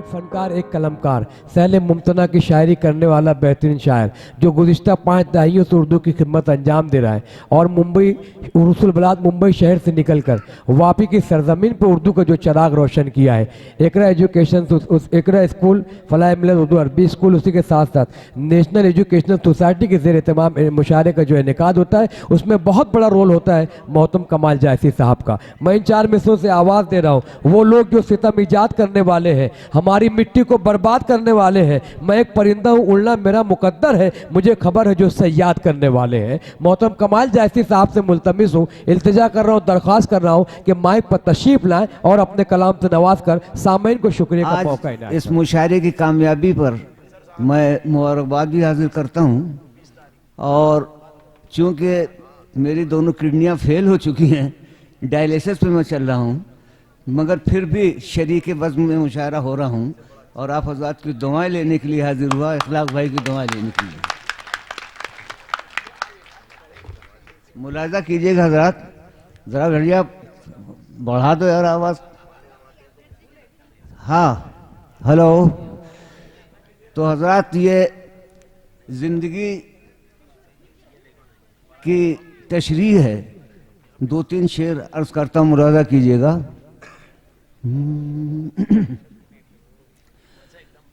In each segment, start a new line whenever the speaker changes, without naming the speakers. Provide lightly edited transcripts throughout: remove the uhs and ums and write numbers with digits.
एक फनकार, एक कलमकार, सहले मुमतना की शायरी करने वाला बेहतरीन शायर जो गुज़िश्ता 5 दहाइयों से उर्दू की खिदमत अंजाम दे रहा है और मुंबई रसूल बलाद मुंबई शहर से निकलकर वापी की सरजमीन पर उर्दू का जो चराग रोशन किया है। एकरा एजुकेशन एकरा स्कूल, फलाह मिलत उर्दू अरबी स्कूल, उसी के साथ साथ नेशनल एजुकेशनल सोसाइटी के ज़ेर एहतमाम मुशायरे का जो इनेकाद होता है उसमें बहुत बड़ा रोल होता है मोहतरम कमाल जायसी साहब का। मैं इन 4 मिसरों से आवाज़ दे रहा हूँ, वो लोग जो सितम ईजाद करने वाले हैं, हमारी मिट्टी को बर्बाद करने वाले हैं। मैं एक परिंदा हूँ, उड़ना मेरा मुकद्दर है, मुझे खबर है जो सयाद करने वाले हैं। मोहतरम कमाल जायसी साहब से मुल्तमिस हूँ, इल्तिजा कर रहा हूँ, दरख्वास्त कर रहा हूँ कि माइक पर तशरीफ लाएं और अपने कलाम से नवाज कर सामईन को शुक्रिया का मौका इनायत।
इस मुशायरे की कामयाबी पर मैं मुबारकबाद भी हाजिर करता हूँ, और चूँकि मेरी दोनों किडनियाँ फेल हो चुकी हैं, डायलिसिस पे मैं चल रहा हूँ, मगर फिर भी शरीक वज़्न में मुशायरा हो रहा हूँ और आप हज़रात की दुआएं लेने के लिए हाजिर हुआ, इखलाक भाई की दुआएं लेने के लिए। मुलाज़ा कीजिएगा हज़रात, ज़रा घड़िया बढ़ा दो यार आवाज़। हाँ, हेलो। तो हज़रात, ये ज़िंदगी की तशरीह है, 2-3 शेर अर्ज़ करता हूँ, मुलाज़ा कीजिएगा।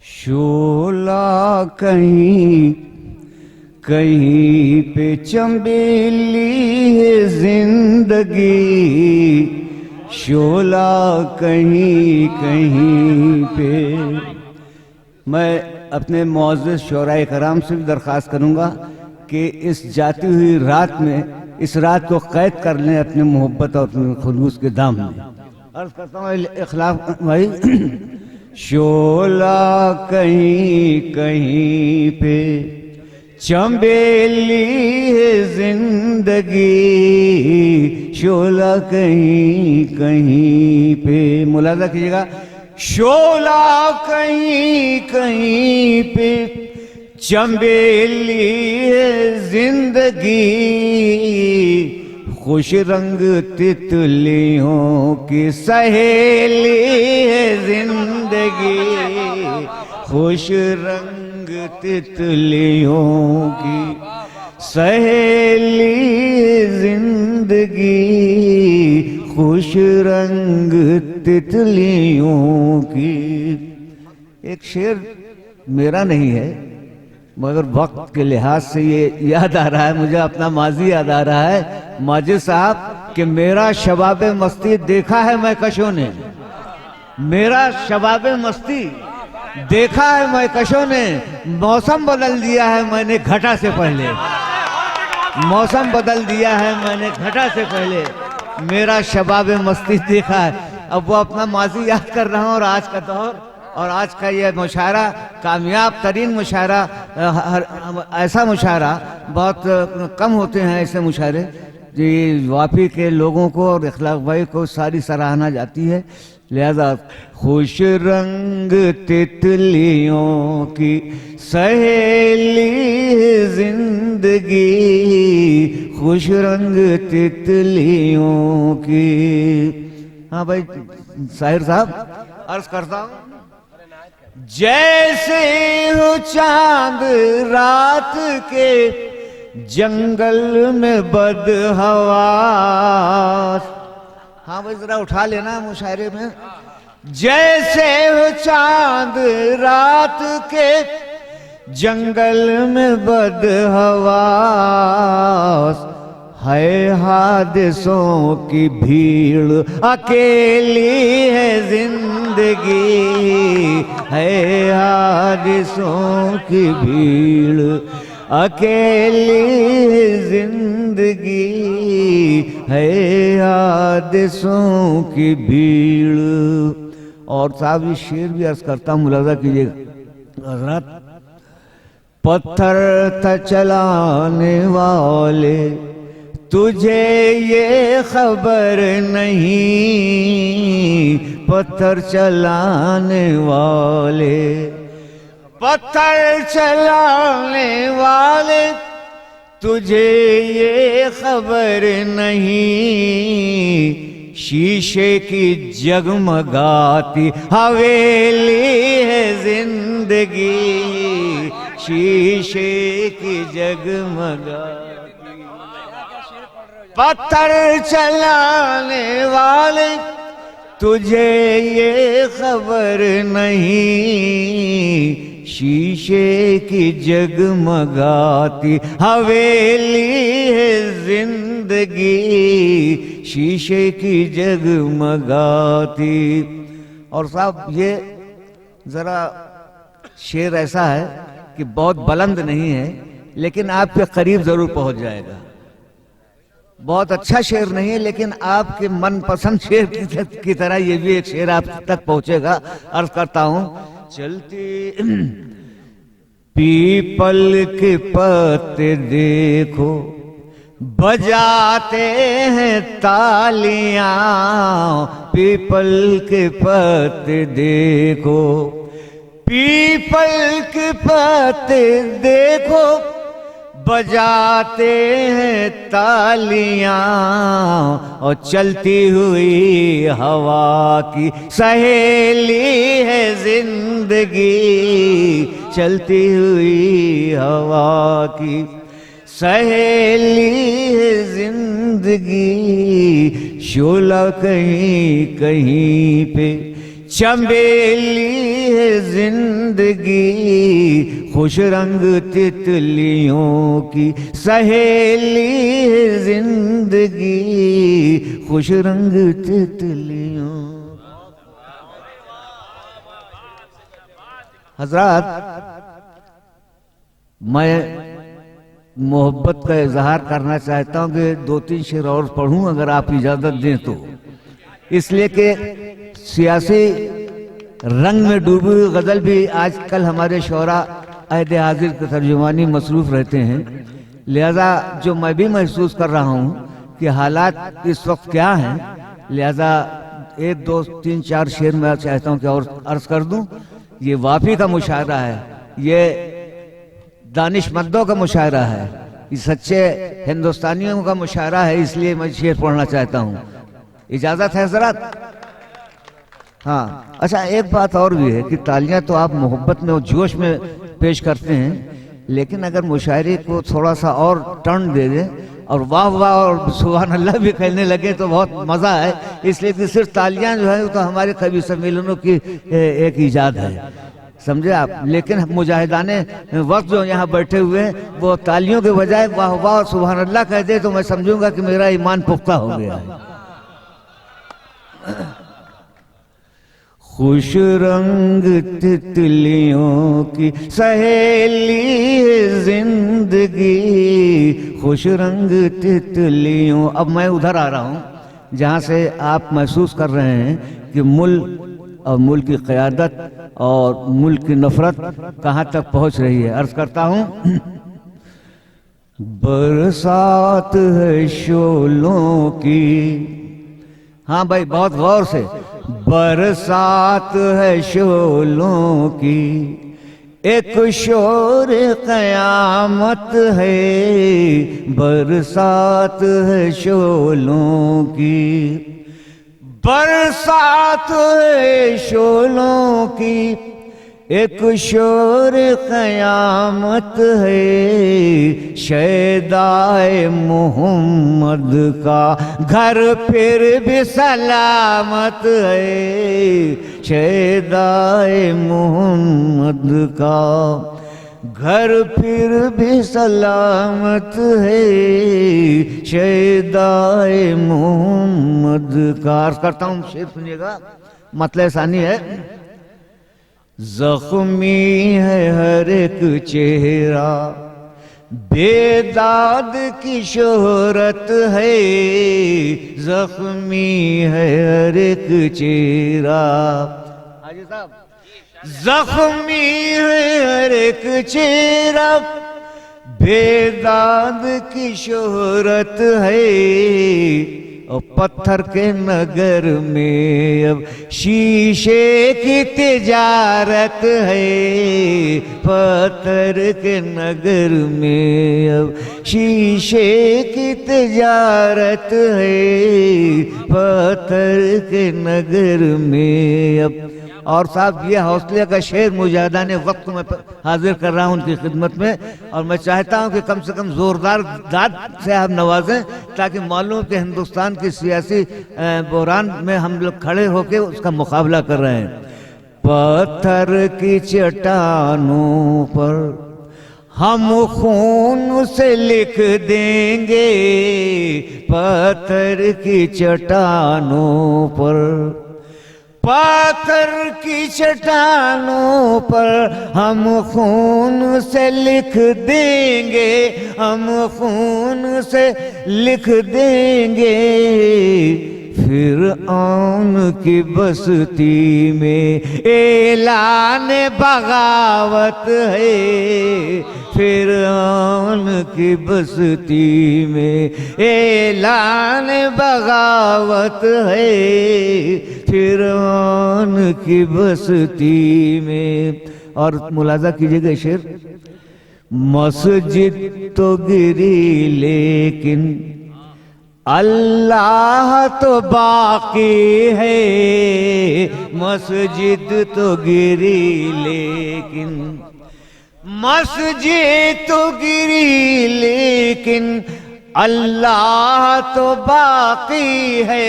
शोला कहीं कहीं पे चंबेली है जिंदगी, शोला कहीं कहीं पे। मैं अपने मुअज़्ज़िज़ शोराए कराम से भी दरख्वास्त करूँगा कि इस जाती हुई रात में इस रात को कैद कर लें अपने मोहब्बत और अपने खुलूस के दाम में। अर्ज़ करता हूँ इखलाक भाई। शोला कहीं कहीं पे चंबेली है जिंदगी, शोला कहीं कहीं पे। मुलाज़ा कीजिएगा। शोला कहीं कहीं पे चंबेली है जिंदगी, खुश रंग तितलियों की सहेली है जिंदगी, खुश रंग तितलियों की सहेली है जिंदगी, खुश रंग तितलियों की। एक शेर मेरा नहीं है, मगर वक्त के लिहाज से ये याद आ रहा है, मुझे अपना माजी याद आ रहा है माजिद साहब कि मेरा शबाब मस्ती देखा है मैं कशों ने, मेरा शबाब मस्ती देखा है मैं कशों ने, मौसम बदल दिया है मैंने घटा से पहले, मौसम बदल दिया है मैंने घटा से पहले, मेरा शबाब मस्ती देखा है। अब वो अपना माजी याद कर रहा हूँ और आज का दौर और आज का ये मुशायरा कामयाब तरीन मुशायरा, ऐसा मुशायरा बहुत कम होते हैं ऐसे मुशायरे जी। वापी के लोगों को और इखलाक भाई को सारी सराहना जाती है, लिहाजा खुश रंग तितलियों की सहेली है जिंदगी, खुश रंग तितलियों की। हाँ भाई साहिर साहब, अर्ज करता हूँ। जैसे हो चांद रात के जंगल में बदहवास। हाँ भाई जरा उठा लेना मुशायरे में। जैसे हो चांद रात के जंगल में बदहवास, है हादिसों की भीड़ अकेली है जिंदगी, है हादिसों की भीड़ अकेली है जिंदगी, है हादिसों की भीड़। और साहब ये शेर भी अर्ज करता हूँ, मुलाज़ा कीजिएगा हज़रात। पत्थर था चलाने वाले तुझे ये खबर नहीं, पत्थर चलाने वाले, पत्थर चलाने वाले तुझे ये खबर नहीं, शीशे की जगमगाती हवेली है जिंदगी, शीशे की जगमगाती। पत्थर चलाने वाले तुझे ये खबर नहीं, शीशे की जगमगाती हवेली है जिंदगी, शीशे की जगमगाती। और साहब ये जरा शेर ऐसा है कि बहुत बुलंद नहीं है, लेकिन आपके करीब जरूर पहुंच जाएगा। बहुत अच्छा शेर नहीं है, लेकिन आपके मनपसंद शेर की तरह ये भी एक शेर आप तक पहुंचेगा। अर्ज करता हूं, चलती पीपल के पत्ते देखो बजाते हैं तालियां, पीपल के पत्ते देखो, पीपल के पत्ते देखो बजाते हैं तालियां, और चलती हुई हवा की सहेली है जिंदगी, चलती हुई हवा की सहेली है जिंदगी। शोला कहीं कहीं पे चंबेली है जिंदगी, खुश रंग तितलियों की सहेली है जिंदगी, खुश रंग तितलियों। हजरात, मैं मोहब्बत का इजहार करना चाहता हूं कि 2-3 शेर और पढ़ूं अगर आप इजाजत दें तो, इसलिए कि सियासी रंग में डूबी हुई गजल भी आजकल हमारे शोरा अहद हाजिर के तर्जुमानी मसरूफ रहते हैं, लिहाजा जो मैं भी महसूस कर रहा हूं कि हालात इस वक्त क्या हैं, लिहाजा 1, 2, 3, 4 शेर मैं चाहता हूं कि और अर्ज कर दूं। ये वाफी का मुशायरा है, ये दानिशमंदों का मुशायरा है, ये सच्चे हिंदुस्तानियों का मुशायरा है, इसलिए मैं शेर पढ़ना चाहता हूं। इजाजत है हजरात? हाँ, अच्छा एक बात और भी है कि तालियां तो आप मोहब्बत में और जोश में पेश करते हैं, लेकिन अगर मुशायरे को थोड़ा सा और टर्न दे दें और वाह वाह और सुभान अल्लाह भी कहने लगे तो बहुत मजा है। इसलिए कि सिर्फ तालियां जो है तो हमारे कवि सम्मेलनों की एक ईजाद है, समझे आप। लेकिन मुजाहिदाने वक्त जो यहाँ बैठे हुए हैं वो तालियों के बजाय वाह वाह और सुभान अल्लाह कह दे तो मैं समझूंगा कि मेरा ईमान पुख्ता हो गया है। खुश रंग तितलियों की सहेली जिंदगी, खुश रंग तितलियों। अब मैं उधर आ रहा हूं जहां से आप महसूस कर रहे हैं कि मुल्क और मुल्क की क़यादत और मुल्क की नफरत कहां तक पहुंच रही है। अर्ज करता हूं, बरसात है शोलों की। हाँ भाई, बहुत गौर से। बरसात है शोलों की, एक शोर क़यामत है, बरसात है शोलों की, बरसात है शोलों की, एक शोर क़यामत है, शैदाए मोहम्मद का घर फिर भी सलामत है, शैदाए मोहम्मद का घर फिर भी सलामत है, शैदाए मोहम्मद का। अर्ज करता हूँ, शेर सुनिएगा, मतलब सानी है। जख्मी है हर एक चेहरा, बेदाद की शोहरत है, जख्मी है हर एक चेहरा। हाजी साहब, जख्मी है हर एक चेहरा, बेदाद की शोहरत है, और पत्थर के नगर में अब शीशे की तिजारत है, पत्थर के नगर में अब शीशे की तिजारत है, पत्थर के नगर में अब। और साहब ये हौसले का शेर मुजाहिदाने वक्त में हाजिर कर रहा हूँ उनकी खिदमत में, और मैं चाहता हूँ कि कम से कम जोरदार दाद से आप नवाजें ताकि मालूम कि हिंदुस्तान की सियासी बहरान में हम लोग खड़े होकर उसका मुकाबला कर रहे हैं। पत्थर की चट्टानों पर हम खून से लिख देंगे, पत्थर की चट्टानों पर, पत्थर की चट्टानों पर हम खून से लिख देंगे, हम खून से लिख देंगे। फिर आन की बस्ती में ऐलान बगावत है, फिर आन की बस्ती में ऐलान बगावत है, फिर आन की बस्ती में। और मुलाजा कीजिएगा शेर, मस्जिद तो गिरी लेकिन अल्लाह तो बाकी है, मस्जिद तो गिरी लेकिन, मस्जिद तो गिरी लेकिन अल्लाह तो बाकी है,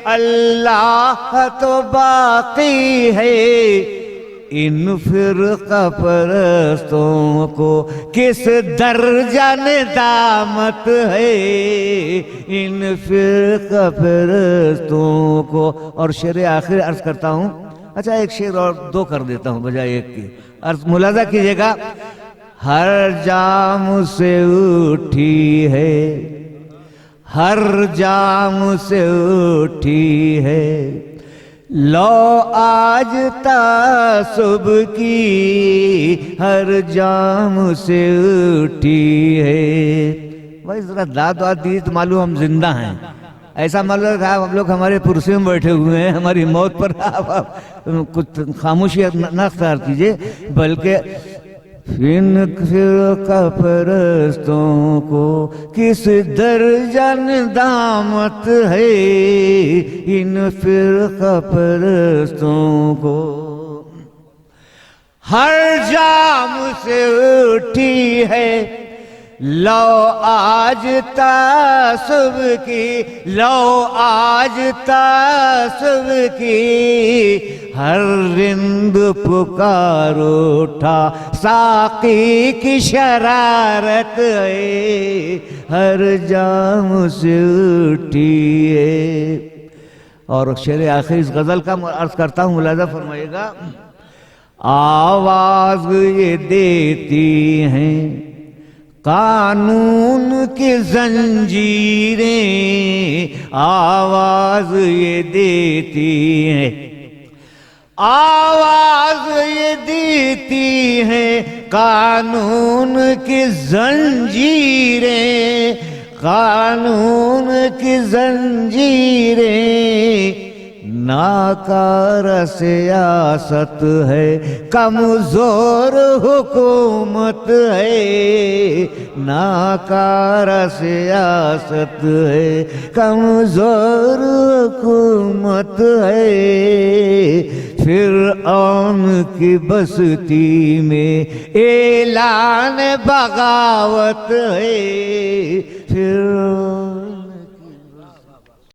अल्लाह तो बाकी है। इन फिरका परस्तों को किस दर्जा नेदामत है, इन फिरका परस्तों को। और शेर आखिर अर्ज करता हूँ, अच्छा एक शेर और दो कर देता हूँ बजाय एक की। अर्ज मुलाजा कीजिएगा, हर जाम से उठी है, हर जाम से उठी है, लो आज तासुब की, हर जाम से उठी है। भाई जरा दाद वाद दी तो मालूम हम जिंदा हैं, ऐसा मालूम है हम लोग हमारे कुर्सी में बैठे हुए हैं, हमारी मौत पर आप कुछ खामोशी न अख्तियार कीजिए, बल्कि इन फिरका परस्तों को किस दर्जा नेदामत है, इन फिरका परस्तों को। हर जाम से उठी है, लो आज तासुब की, लो आज तासुब की, हर रिंद पुकार उठा साकी की शरारत है, हर जाम से उठी है। और शेर आखिर इस गजल का अर्ज करता हूँ, मुलाजा फरमाइएगा। आवाज ये देती हैं कानून की जंजीरें, आवाज ये देती है, आवाज ये देती है कानून की जंजीरें, कानून की जंजीरें। नाकार सियासत है, कमजोर हुकूमत है, नाकार सियासत है, कमजोर हुकूमत है। फिर आन की बस्ती में ऐलान बगावत है, फिर